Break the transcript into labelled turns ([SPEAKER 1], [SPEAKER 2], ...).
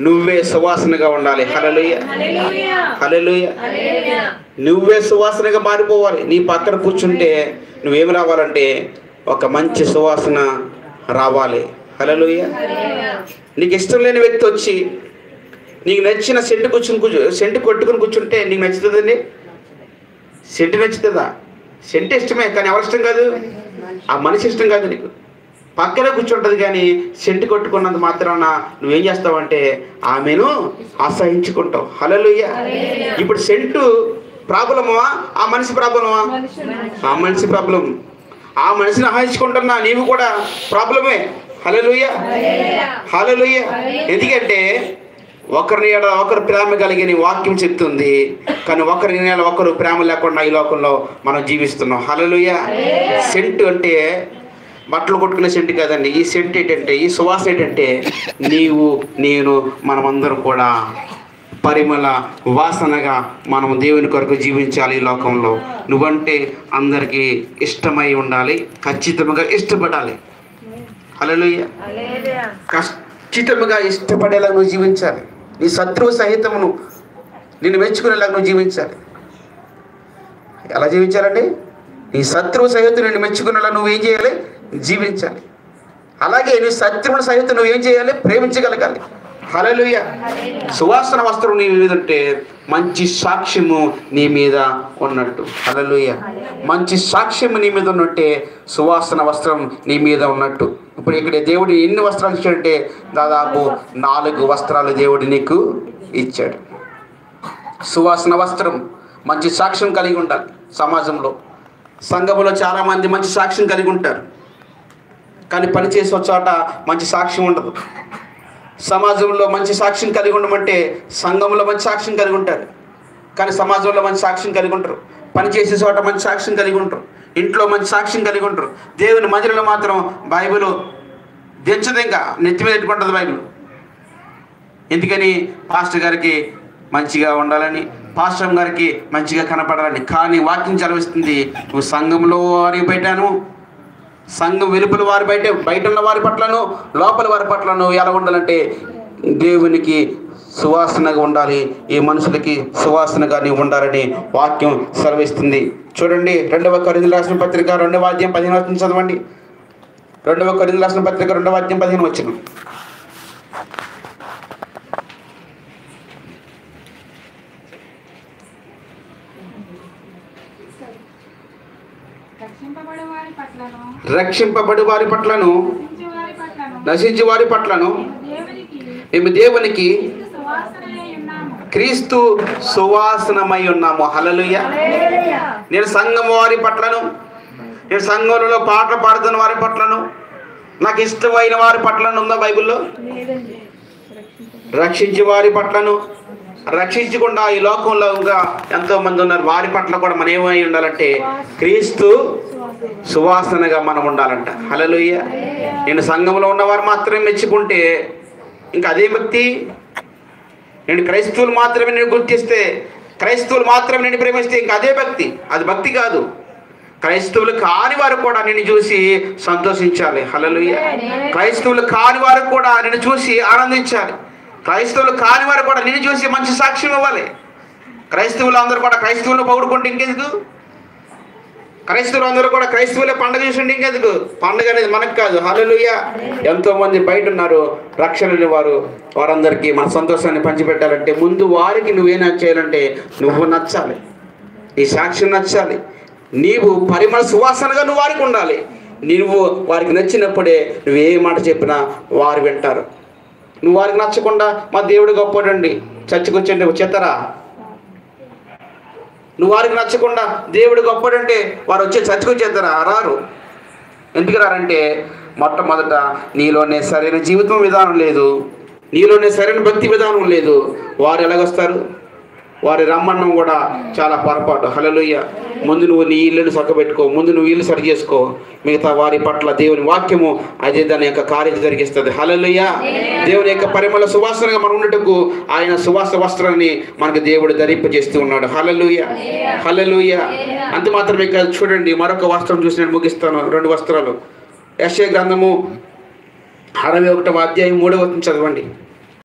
[SPEAKER 1] నువ్వే సువాసనగా ఉండాలి. హల్లెలూయా, హల్లెలూయా. నువ్వే సువాసనగా మారిపోవాలి. నీ పక్కన కూర్చుంటే నువ్వేమి రావాలంటే ఒక మంచి సువాసన రావాలి. హల్లెలూయా. నీకు ఇష్టం లేని వ్యక్తి వచ్చి నీకు నచ్చిన సెంటు కొట్టుకుని కూర్చుంటే నీకు నచ్చుతుందండి? సెంటు నచ్చుతుందా? సెంటు ఇష్టమే, కానీ ఎవరి ఇష్టం కాదు? ఆ మనిషి ఇష్టం కాదు. నీకు పక్కనే కూర్చుంటుంది, కానీ సెంటు కొట్టుకున్నంత మాత్రాన నువ్వేం చేస్తావంటే ఆమెను అసహించుకుంటావు. హల్లెలూయా. ఇప్పుడు సెంటు ప్రాబ్లమా ఆ మనిషి ప్రాబ్లమా? ఆ మనిషి ప్రాబ్లం. ఆ మనిషిని అసహించుకుంటున్నా నీవు కూడా ప్రాబ్లమే. హల్లెలూయా, హల్లెలూయా. ఎందుకంటే ఒకరిని ఒకరు ప్రేమ కలిగిన వాక్యం చెప్తుంది, కానీ ఒకరిని ఒకరు ప్రేమ లేకుండా ఈ లోకంలో మనం జీవిస్తున్నాం. హల్లెలూయా. సెంటు అంటే బట్టలు కొట్టుకునే సెంటు కాదండి. ఈ సెంటు ఏంటంటే, ఈ సువాసన ఏంటంటే నీవు నేను మనమందరం కూడా పరిమళ వాసనగా మనం దేవుని కొరకు జీవించాలి ఈ లోకంలో. నువ్వంటే అందరికీ ఇష్టమై ఉండాలి, ఖచ్చితంగా ఇష్టపడాలి. హల్లెలూయా. ఖచ్చితంగా ఇష్టపడేలా నువ్వు జీవించాలి. నీ శత్రువు సహితమును నిన్ను మెచ్చుకునేలాగా నువ్వు జీవించాలి. ఎలా జీవించాలండి? నీ శత్రువు సహితం నిన్ను మెచ్చుకునేలా నువ్వేం చేయాలి? జీవించాలి. అలాగే నీ శత్రువుల సహితం నువ్వేం చేయాలి? ప్రేమించగలగాలి. హల్లెలూయా. సువాసన వస్త్రం నీ మీద ఉంటే మంచి సాక్ష్యము నీ మీద ఉన్నట్టు. హల్లెలూయా. మంచి సాక్ష్యము నీ మీద ఉన్నట్టే సువాసన వస్త్రం నీ మీద ఉన్నట్టు. ఇప్పుడు ఇక్కడ దేవుడు ఎన్ని వస్త్రాలు ఇచ్చాడంటే దాదాపు 4 వస్త్రాలు దేవుడు నీకు ఇచ్చాడు. సువాసన వస్త్రం, మంచి సాక్ష్యం కలిగి ఉండాలి. సమాజంలో, సంఘములో చాలామంది మంచి సాక్ష్యం కలిగి ఉంటారు, కానీ పనిచేసే చోట మంచి సాక్ష్యం ఉండదు. సమాజంలో మంచి సాక్ష్యం కలిగి ఉండమంటే సంఘంలో మంచి సాక్ష్యం కలిగి ఉంటారు, కానీ సమాజంలో మంచి సాక్ష్యం కలిగి ఉంటారు. పనిచేసే చోట మంచి సాక్ష్యం కలిగి ఉంటారు, ఇంట్లో మంచి సాక్ష్యం కలిగి ఉంటారు. దేవుని మందిరంలో మాత్రం బైబిల్ దించదు, ఇంకా నెత్తి మీద పెట్టుకుంటుంది బైబిల్. ఎందుకని? పాస్టర్ గారికి మంచిగా ఉండాలని, పాస్టర్ గారికి మంచిగా కనపడాలని. కానీ వాక్యం చదివిస్తుంది, నువ్వు సంఘంలో వారి బయటను, సంఘం వెలుపల వారి బయట ఉన్న వారి పట్లను, లోపల వారి పట్లను ఎలా ఉండాలంటే దేవునికి సువాసనగా ఉండాలి. ఈ మనుషులకి సువాసనగా నీవు ఉండాలని వాక్యం సెలవిస్తుంది. చూడండి, 2వ కొరింథీయులకు రాసిన పత్రిక 2వ అధ్యాయం 15 వచనం చదవండి. 2వ కొరింథీయులకు రాసిన పత్రిక 2వ అధ్యాయం 15 వచనం. రక్షింపబడి వారి పట్లను, నశించి వారి పట్లను మేము దేవునికి క్రీస్తు సువాసనమై ఉన్నాము. హల్లెలూయా. నేను సంఘం వారి పట్లను, నేను సంఘంలో పాటలు పాడుతున్న వారి పట్లను, నాకు ఇష్టమైన వారి పట్లను ఉందా బైబిల్లో? రక్షించి వారి పట్లను, రక్షించకుండా ఈ లోకంలో ఇంకా ఎంతో మంది ఉన్నారు, వారి పట్ల కూడా మనం ఏమై ఉండాలంటే క్రీస్తు సువాసనగా మనం ఉండాలంట. హల్లెలూయా. నేను సంఘంలో ఉన్నవారు మాత్రమే మెచ్చుకుంటే ఇంకా అదే భక్తి. నేను క్రైస్తవులు మాత్రమే నేను గుర్తిస్తే, క్రైస్తవులు మాత్రమే నేను ప్రేమిస్తే ఇంకా అదే భక్తి. అది భక్తి కాదు. క్రైస్తవులు కాని వారు కూడా నిన్ను చూసి సంతోషించాలి. హల్లెలూయా. క్రైస్తవులు కాని వారు కూడా నిన్ను చూసి ఆనందించాలి. క్రైస్తవులు కాని వారు కూడా నిన్ను చూసి మంచి సాక్ష్యం ఇవ్వాలి. క్రైస్తవులు అందరూ కూడా క్రైస్తవులు పొగుడుకుంటే ఇంకెందుకు? క్రైస్తవులు అందరూ కూడా క్రైస్తవులే పండుగ చూసిండి ఇంకెందుకు? పండుగ అనేది మనకు కాదు. హల్లెలూయా. ఎంతో మంది బయట ఉన్నారు రక్షణ లేని వారు, వారందరికీ మన సంతోషాన్ని పంచిపెట్టాలంటే ముందు వారికి నువ్వేం చేయాలంటే నువ్వు నచ్చాలి, నీ సాక్ష్యం నచ్చాలి, నీవు పరిమళ సువాసనగా నువ్వు వారికి ఉండాలి. నువ్వు వారికి నచ్చినప్పుడే నువ్వు ఏ మాట చెప్పినా వారు వింటారు. నువ్వు వారికి నచ్చకుండా మా దేవుడు గొప్పడండి చర్చికి వచ్చండి చెత్తరా, నువ్వు వారికి నచ్చకుండా దేవుడు గొప్పడంటే వారు వచ్చే చర్చికి వచ్చేస్తారా? రారు. ఎందుకు రారంటే మొట్టమొదట నీలోనే సరైన జీవితం విధానం లేదు, నీలోనే సరైన భక్తి విధానం లేదు. వారు ఎలాగొస్తారు? వారి రమ్మన్నం కూడా చాలా పొరపాటు. హల్లెలూయా. ముందు నువ్వు నీ ఇల్లుని చక్కబెట్టుకో, ముందు నువ్వు ఇల్లు సరి చేసుకో, మిగతా వారి పట్ల దేవుని వాక్యము అదే దాని యొక్క కార్యం జరిగిస్తుంది. హల్లెలూయా. దేవుని యొక్క పరిమళ సువాసనగా మనం ఉన్నట్టుకు ఆయన సువాస వస్త్రాన్ని మనకు దేవుడు ధరింపజేస్తూ ఉన్నాడు. హల్లెలూయా, హల్లెలూయా. అంత మాత్రమే కాదు, చూడండి మరొక వస్త్రం చూసి నేను ముగిస్తాను. 2 వస్త్రాలు. యెషయా గ్రంథము 61వ అధ్యాయం 3వ వచనం చదవండి.